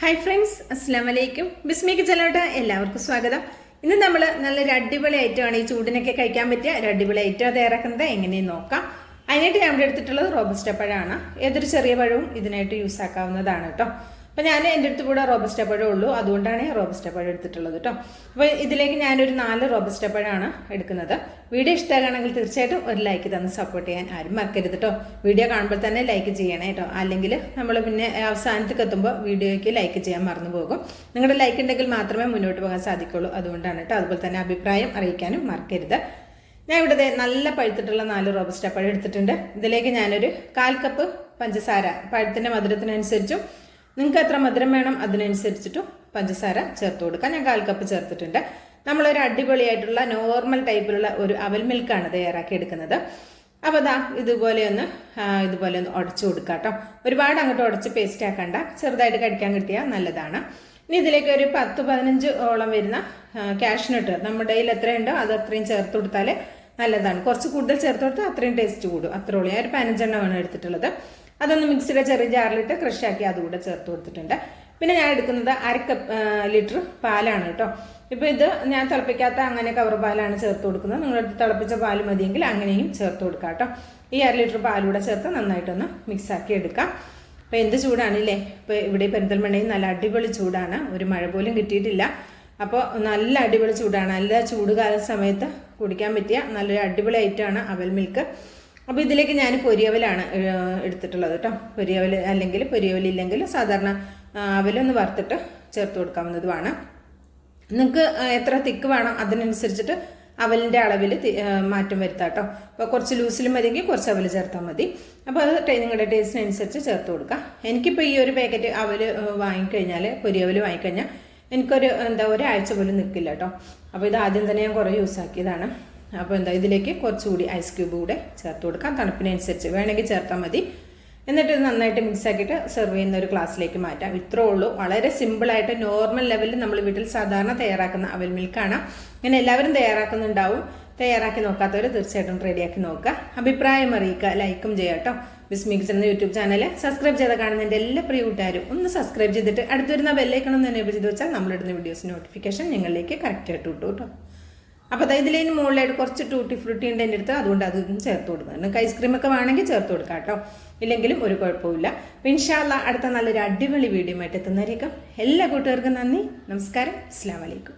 Hi friends, അസ്സാം വലൈക്കും. ബിസ്മിക്ക് ചെല്ലോട്ട് എല്ലാവർക്കും സ്വാഗതം. ഇന്ന് നമ്മൾ നല്ലൊരു അടിപൊളി ഐറ്റമാണ്, ഈ ചൂടിനൊക്കെ കഴിക്കാൻ പറ്റിയ ഒരു അടിപൊളി ഐറ്റം. അത് ഇറക്കുന്നത് എങ്ങനെയെന്ന് നോക്കാം. അതിനായിട്ട് ഞാൻ ഇവിടെ എടുത്തിട്ടുള്ളത് റോബസ്റ്റ പഴമാണ്. ഏതൊരു ചെറിയ പഴവും ഇതിനായിട്ട് യൂസ് ആക്കാവുന്നതാണ് കേട്ടോ. അപ്പോൾ ഞാൻ എൻ്റെ അടുത്ത് കൂടെ റോബസ്റ്റ പഴം ഉള്ളൂ, അതുകൊണ്ടാണ് റോബസ്റ്റ പഴം എടുത്തിട്ടുള്ളത് കേട്ടോ. അപ്പോൾ ഇതിലേക്ക് ഞാനൊരു 4 റോബസ്റ്റ പഴമാണ് എടുക്കുന്നത്. വീഡിയോ ഇഷ്ടമാണെങ്കിൽ തീർച്ചയായിട്ടും ഒരു ലൈക്ക് തന്ന് സപ്പോർട്ട് ചെയ്യാൻ ആരും മറക്കരുത് കേട്ടോ. വീഡിയോ കാണുമ്പോൾ തന്നെ ലൈക്ക് ചെയ്യണേ കേട്ടോ, അല്ലെങ്കിൽ നമ്മൾ പിന്നെ അവസാനത്തേക്ക് എത്തുമ്പോൾ വീഡിയോയ്ക്ക് ലൈക്ക് ചെയ്യാൻ മറന്നു പോകും. നിങ്ങളുടെ ലൈക്ക് ഉണ്ടെങ്കിൽ മാത്രമേ മുന്നോട്ട് പോകാൻ സാധിക്കുള്ളൂ, അതുകൊണ്ടാണ് കേട്ടോ. അതുപോലെ തന്നെ അഭിപ്രായം അറിയിക്കാനും മറക്കരുത്. ഞാൻ ഇവിടെ നല്ല പഴുത്തിട്ടുള്ള 4 റോബസ്റ്റ പഴം എടുത്തിട്ടുണ്ട്. ഇതിലേക്ക് ഞാനൊരു 1/4 കപ്പ് പഞ്ചസാര, പഴത്തിൻ്റെ മധുരത്തിനനുസരിച്ചും നിങ്ങൾക്ക് എത്ര മധുരം വേണം അതിനനുസരിച്ചിട്ടും പഞ്ചസാര ചേർത്ത് കൊടുക്കാം. ഞാൻ 1/4 കപ്പ് ചേർത്തിട്ടുണ്ട്. നമ്മളൊരു അടിപൊളിയായിട്ടുള്ള നോർമൽ ടൈപ്പിലുള്ള ഒരു അവൽ മിൽക്കാണ് തയ്യാറാക്കി എടുക്കുന്നത്. അപ്പോൾ ഇതുപോലെ ഒന്ന് ഉടച്ചു കൊടുക്കാം കേട്ടോ. ഒരുപാട് അങ്ങോട്ട് ഉടച്ച് പേസ്റ്റ് ആക്കണ്ട, ചെറുതായിട്ട് കഴിക്കാൻ കിട്ടിയാൽ നല്ലതാണ്. ഇനി ഇതിലേക്ക് ഒരു 10-15 ഓളം വരുന്ന കാഷ്നട്ട്, നമ്മുടെ കയ്യിൽ എത്രയുണ്ടോ അത് അത്രയും ചേർത്ത് കൊടുത്താൽ നല്ലതാണ്. കുറച്ച് കൂടുതൽ ചേർത്ത് കൊടുത്താൽ അത്രയും ടേസ്റ്റ് കൂടും. അത്രയോളം ഞാൻ ഒരു 15 എണ്ണമാണ് എടുത്തിട്ടുള്ളത്. അതൊന്ന് മിക്സിയുടെ ചെറിയ ജാറിലിട്ട് ക്രഷാക്കി അതുകൂടെ ചേർത്ത് കൊടുത്തിട്ടുണ്ട്. പിന്നെ ഞാൻ എടുക്കുന്നത് 1/2 ലിറ്റർ പാലാണ് കേട്ടോ. ഇപ്പോൾ ഇത് ഞാൻ തിളപ്പിക്കാത്ത അങ്ങനെ കവർ പാലാണ് ചേർത്ത് കൊടുക്കുന്നത്. നിങ്ങളടുത്ത് തിളപ്പിച്ച പാൽ മതിയെങ്കിൽ അങ്ങനെയും ചേർത്ത് കൊടുക്കാം കേട്ടോ. ഈ 1/2 ലിറ്റർ പാലൂടെ ചേർത്ത് നന്നായിട്ടൊന്ന് മിക്സാക്കി എടുക്കാം. അപ്പോൾ എന്ത് ചൂടാണില്ലേ! ഇപ്പോൾ ഇവിടെ പെരിന്തൽമണ്ണയിൽ നല്ല അടിപൊളി ചൂടാണ്, ഒരു മഴ പോലും കിട്ടിയിട്ടില്ല. അപ്പോൾ നല്ല അടിപൊളി ചൂടാണ്. നല്ല ചൂടുകാല സമയത്ത് കുടിക്കാൻ പറ്റിയ നല്ലൊരു അടിപൊളി ഐറ്റമാണ് അവൽ മിൽക്ക്. അപ്പോൾ ഇതിലേക്ക് ഞാൻ പൊരിയവലാണ് എടുത്തിട്ടുള്ളത് കേട്ടോ. പൊരിയവൽ അല്ലെങ്കിൽ പൊരിയവലില്ലെങ്കിൽ സാധാരണ അവലൊന്ന് വറുത്തിട്ട് ചേർത്ത് കൊടുക്കാവുന്നതുമാണ്. നിങ്ങൾക്ക് എത്ര തിക്ക് വേണം അതിനനുസരിച്ചിട്ട് അവലിൻ്റെ അളവിൽ മാറ്റം വരുത്താം കേട്ടോ. അപ്പോൾ കുറച്ച് ലൂസിൽ മതിയെങ്കിൽ കുറച്ച് അവൽ ചേർത്താൽ മതി. അപ്പോൾ അത് നിങ്ങളുടെ ടേസ്റ്റിനനുസരിച്ച് ചേർത്ത് കൊടുക്കാം. എനിക്കിപ്പോൾ ഈ ഒരു പാക്കറ്റ് അവൽ വാങ്ങിക്കഴിഞ്ഞാൽ, പൊരിയവൽ വാങ്ങിക്കഴിഞ്ഞാൽ എനിക്കൊരു ഒരാഴ്ച പോലും നിൽക്കില്ല കേട്ടോ. അപ്പോൾ ഇത് ആദ്യം തന്നെ ഞാൻ കുറേ യൂസ് ആക്കിയതാണ്. അപ്പോൾ ഇതിലേക്ക് കുറച്ചുകൂടി ഐസ് ക്യൂബ് കൂടെ ചേർത്ത് കൊടുക്കാം. തണുപ്പിനനുസരിച്ച് വേണമെങ്കിൽ ചേർത്താൽ മതി. എന്നിട്ട് ഇത് നന്നായിട്ട് മിക്സ് ആക്കിയിട്ട് സെർവ് ചെയ്യുന്ന ഒരു ഗ്ലാസ്സിലേക്ക് മാറ്റാം. ഇത്രേ ഉള്ളൂ. വളരെ സിമ്പിളായിട്ട് നോർമൽ ലെവലിൽ നമ്മൾ വീട്ടിൽ സാധാരണ തയ്യാറാക്കുന്ന അവൽ മിൽക്കാണ്. ഇങ്ങനെ എല്ലാവരും തയ്യാറാക്കുന്നുണ്ടാവും. തയ്യാറാക്കി നോക്കാത്തവർ തീർച്ചയായിട്ടും റെഡിയാക്കി നോക്കുക. അഭിപ്രായം അറിയിക്കുക, ലൈക്കും ചെയ്യുക കേട്ടോ. ബിസ്മി കിച്ചൺ എന്ന യൂട്യൂബ് ചാനൽ സബ്സ്ക്രൈബ് ചെയ്ത് കാണുന്ന എൻ്റെ എല്ലാ പ്രിയ കൂട്ടുകാരും ഒന്ന് സബ്സ്ക്രൈബ് ചെയ്തിട്ട് അടുത്ത് വരുന്ന ബെല്ലൈക്കണം ഒന്ന് എനേബിൾ ചെയ്ത് വെച്ചാൽ നമ്മളിടുന്ന വീഡിയോസ് നോട്ടിഫിക്കേഷൻ നിങ്ങളിലേക്ക് കറക്റ്റായിട്ട് കിട്ടും കേട്ടോ. അപ്പോൾ ഇതിലേക്ക് മുകളിലായിട്ട് കുറച്ച് ടൂട്ടി ഫ്രൂട്ടി ഉണ്ട് എൻ്റെ അടുത്ത്, അതുകൊണ്ട് അതൊന്നും ചേർത്ത് കൊടുക്കുക. നിങ്ങൾക്ക് ഐസ്ക്രീമൊക്കെ വേണമെങ്കിൽ ചേർത്ത് കൊടുക്കാം കേട്ടോ, ഇല്ലെങ്കിലും ഒരു കുഴപ്പമില്ല. അപ്പോൾ ഇൻഷാ അല്ലാഹ് അടുത്ത നല്ലൊരു അടിപൊളി വീഡിയോ ആയിട്ട് എത്തുന്നതായിരിക്കും. എല്ലാ കൂട്ടുകാർക്കും നന്ദി, നമസ്കാരം, അസ്സലാമു അലൈക്കും.